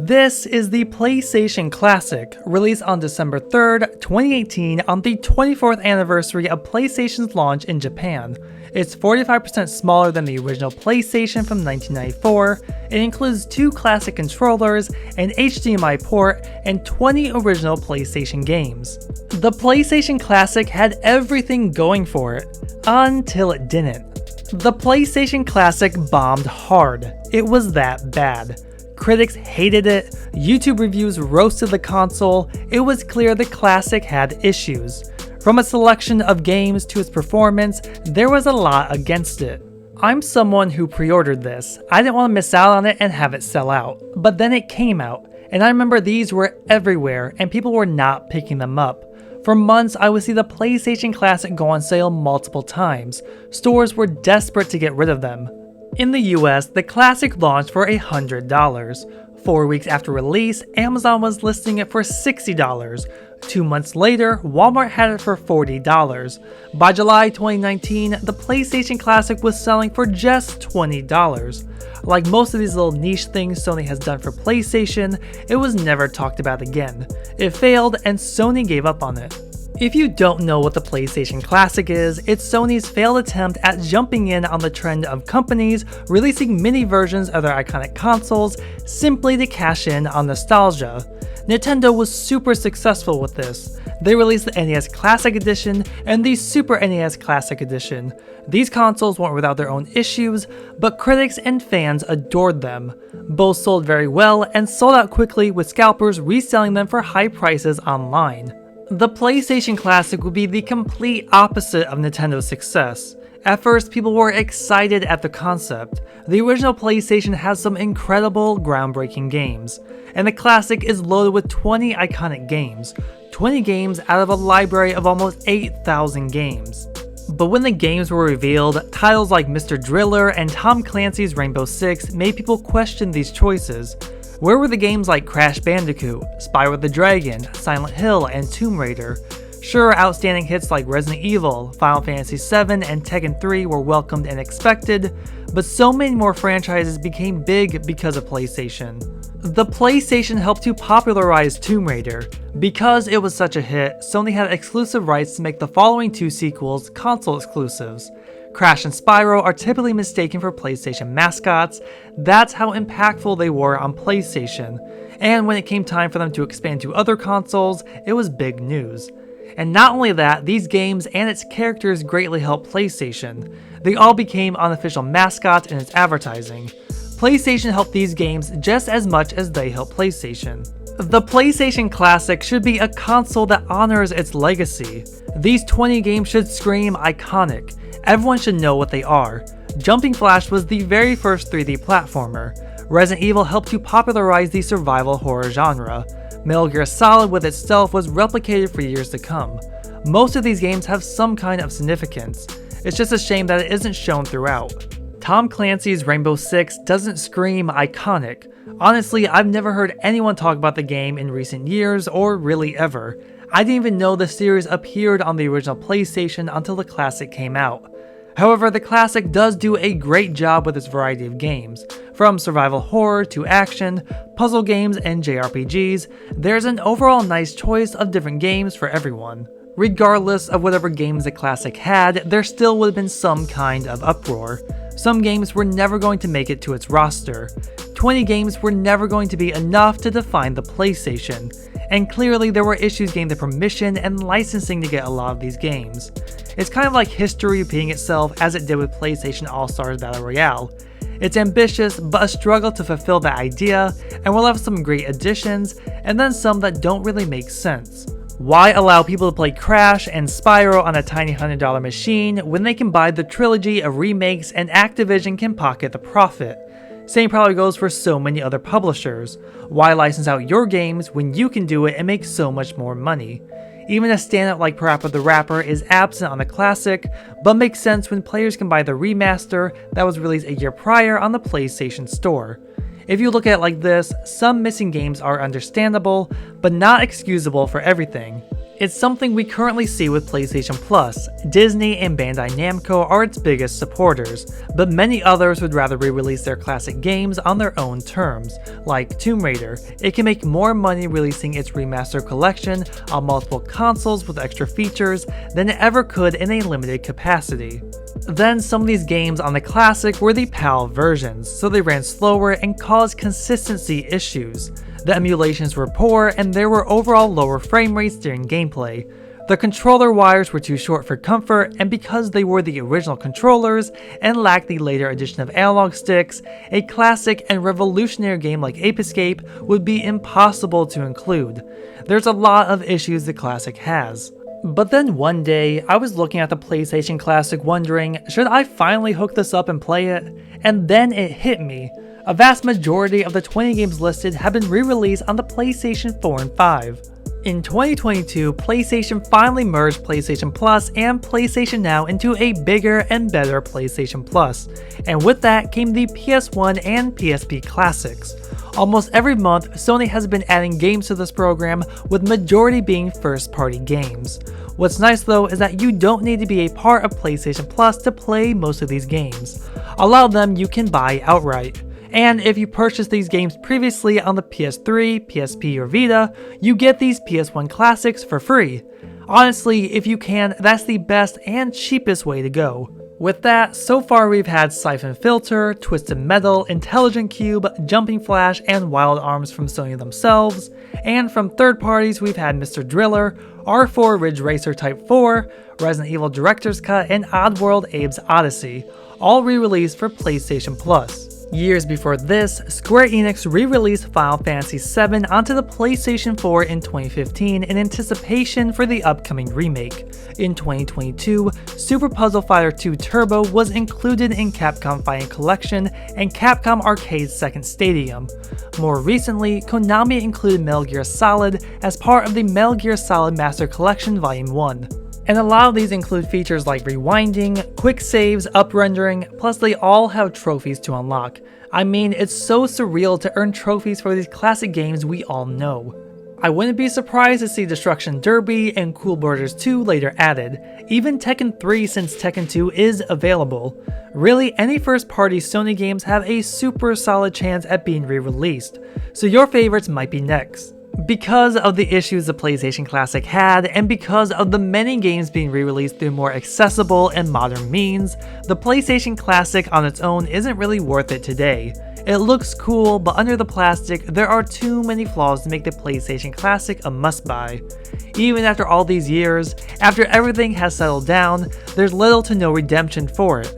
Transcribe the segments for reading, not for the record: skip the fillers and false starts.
This is the PlayStation Classic, released on December 3rd, 2018 on the 24th anniversary of PlayStation's launch in Japan. It's 45% smaller than the original PlayStation from 1994, it includes 2 classic controllers, an HDMI port, and 20 original PlayStation games. The PlayStation Classic had everything going for it, until it didn't. The PlayStation Classic bombed hard. It was that bad. Critics hated it, YouTube reviews roasted the console, it was clear the Classic had issues. From a selection of games to its performance, there was a lot against it. I'm someone who pre-ordered this. I didn't want to miss out on it and have it sell out. But then it came out, and I remember these were everywhere and people were not picking them up. For months, I would see the PlayStation Classic go on sale multiple times. Stores were desperate to get rid of them. In the US, the Classic launched for $100. 4 weeks after release, Amazon was listing it for $60. 2 months later, Walmart had it for $40. By July 2019, the PlayStation Classic was selling for just $20. Like most of these little niche things Sony has done for PlayStation, it was never talked about again. It failed and Sony gave up on it. If you don't know what the PlayStation Classic is, it's Sony's failed attempt at jumping in on the trend of companies releasing mini versions of their iconic consoles simply to cash in on nostalgia. Nintendo was super successful with this. They released the NES Classic Edition and the Super NES Classic Edition. These consoles weren't without their own issues, but critics and fans adored them. Both sold very well and sold out quickly, with scalpers reselling them for high prices online. The PlayStation Classic would be the complete opposite of Nintendo's success. At first, people were excited at the concept. The original PlayStation has some incredible, groundbreaking games, and the Classic is loaded with 20 iconic games. 20 games out of a library of almost 8,000 games. But when the games were revealed, titles like Mr. Driller and Tom Clancy's Rainbow Six made people question these choices. Where were the games like Crash Bandicoot, Spyro the Dragon, Silent Hill, and Tomb Raider? Sure, outstanding hits like Resident Evil, Final Fantasy VII, and Tekken 3 were welcomed and expected, but so many more franchises became big because of PlayStation. The PlayStation helped to popularize Tomb Raider. Because it was such a hit, Sony had exclusive rights to make the following 2 sequels console exclusives. Crash and Spyro are typically mistaken for PlayStation mascots. That's how impactful they were on PlayStation. And when it came time for them to expand to other consoles, it was big news. And not only that, these games and its characters greatly helped PlayStation. They all became unofficial mascots in its advertising. PlayStation helped these games just as much as they helped PlayStation. The PlayStation Classic should be a console that honors its legacy. These 20 games should scream iconic. Everyone should know what they are. Jumping Flash was the very first 3D platformer. Resident Evil helped to popularize the survival horror genre. Metal Gear Solid with its stealth was replicated for years to come. Most of these games have some kind of significance. It's just a shame that it isn't shown throughout. Tom Clancy's Rainbow Six doesn't scream iconic. Honestly, I've never heard anyone talk about the game in recent years, or really ever. I didn't even know the series appeared on the original PlayStation until the Classic came out. However, the Classic does do a great job with its variety of games. From survival horror to action, puzzle games, and JRPGs, there's an overall nice choice of different games for everyone. Regardless of whatever games the Classic had, there still would have been some kind of uproar. Some games were never going to make it to its roster. 20 games were never going to be enough to define the PlayStation. And clearly there were issues getting the permission and licensing to get a lot of these games. It's kind of like history repeating itself as it did with PlayStation All-Stars Battle Royale. It's ambitious, but a struggle to fulfill that idea, and we'll have some great additions, and then some that don't really make sense. Why allow people to play Crash and Spyro on a tiny $100 machine when they can buy the trilogy of remakes and Activision can pocket the profit? Same probably goes for so many other publishers. Why license out your games when you can do it and make so much more money? Even a standout like Parappa the Rapper is absent on the Classic, but makes sense when players can buy the remaster that was released a year prior on the PlayStation Store. If you look at it like this, some missing games are understandable, but not excusable for everything. It's something we currently see with PlayStation Plus. Disney and Bandai Namco are its biggest supporters, but many others would rather re-release their classic games on their own terms. Like Tomb Raider, it can make more money releasing its remastered collection on multiple consoles with extra features than it ever could in a limited capacity. Then some of these games on the classic were the PAL versions, so they ran slower and caused consistency issues. The emulations were poor and there were overall lower frame rates during gameplay. The controller wires were too short for comfort, and because they were the original controllers and lacked the later addition of analog sticks, a classic and revolutionary game like Ape Escape would be impossible to include. There's a lot of issues the classic has. But then one day, I was looking at the PlayStation Classic wondering, should I finally hook this up and play it? And then it hit me. A vast majority of the 20 games listed have been re-released on the PlayStation 4 and 5. In 2022, PlayStation finally merged PlayStation Plus and PlayStation Now into a bigger and better PlayStation Plus, and with that came the PS1 and PSP classics. Almost every month, Sony has been adding games to this program, with majority being first-party games. What's nice though is that you don't need to be a part of PlayStation Plus to play most of these games. A lot of them you can buy outright. And if you purchased these games previously on the PS3, PSP, or Vita, you get these PS1 classics for free. Honestly, if you can, that's the best and cheapest way to go. With that, so far we've had Siphon Filter, Twisted Metal, Intelligent Cube, Jumping Flash, and Wild Arms from Sony themselves, and from third parties we've had Mr. Driller, R4 Ridge Racer Type 4, Resident Evil Director's Cut, and Oddworld Abe's Odyssey, all re-released for PlayStation Plus. Years before this, Square Enix re-released Final Fantasy VII onto the PlayStation 4 in 2015 in anticipation for the upcoming remake. In 2022, Super Puzzle Fighter 2 Turbo was included in Capcom Fighting Collection and Capcom Arcade's Second Stadium. More recently, Konami included Metal Gear Solid as part of the Metal Gear Solid Master Collection Volume 1. And a lot of these include features like rewinding, quick saves, up-rendering, plus they all have trophies to unlock. I mean, it's so surreal to earn trophies for these classic games we all know. I wouldn't be surprised to see Destruction Derby and Cool Borders 2 later added, even Tekken 3 since Tekken 2 is available. Really, any first-party Sony games have a super solid chance at being re-released, so your favorites might be next. Because of the issues the PlayStation Classic had, and because of the many games being re-released through more accessible and modern means, the PlayStation Classic on its own isn't really worth it today. It looks cool, but under the plastic, there are too many flaws to make the PlayStation Classic a must-buy. Even after all these years, after everything has settled down, there's little to no redemption for it.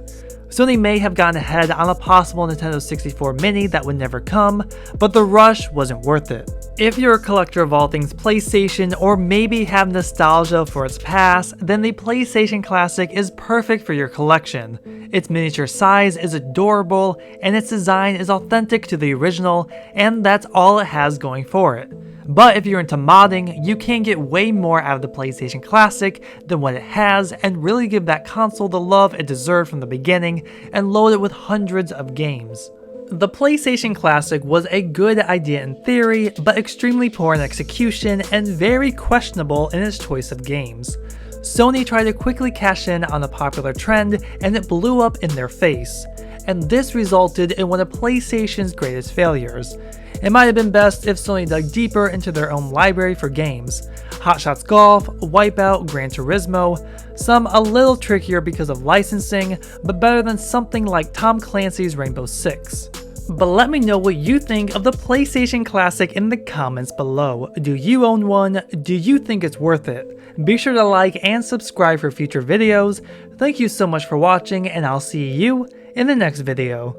Sony may have gotten ahead on a possible Nintendo 64 Mini that would never come, but the rush wasn't worth it. If you're a collector of all things PlayStation, or maybe have nostalgia for its past, then the PlayStation Classic is perfect for your collection. Its miniature size is adorable, and its design is authentic to the original, and that's all it has going for it. But if you're into modding, you can get way more out of the PlayStation Classic than what it has, and really give that console the love it deserved from the beginning, and load it with hundreds of games. The PlayStation Classic was a good idea in theory, but extremely poor in execution and very questionable in its choice of games. Sony tried to quickly cash in on a popular trend, and it blew up in their face. And this resulted in one of PlayStation's greatest failures. It might have been best if Sony dug deeper into their own library for games. Hot Shots Golf, Wipeout, Gran Turismo, some a little trickier because of licensing, but better than something like Tom Clancy's Rainbow Six. But let me know what you think of the PlayStation Classic in the comments below. Do you own one? Do you think it's worth it? Be sure to like and subscribe for future videos. Thank you so much for watching, and I'll see you in the next video.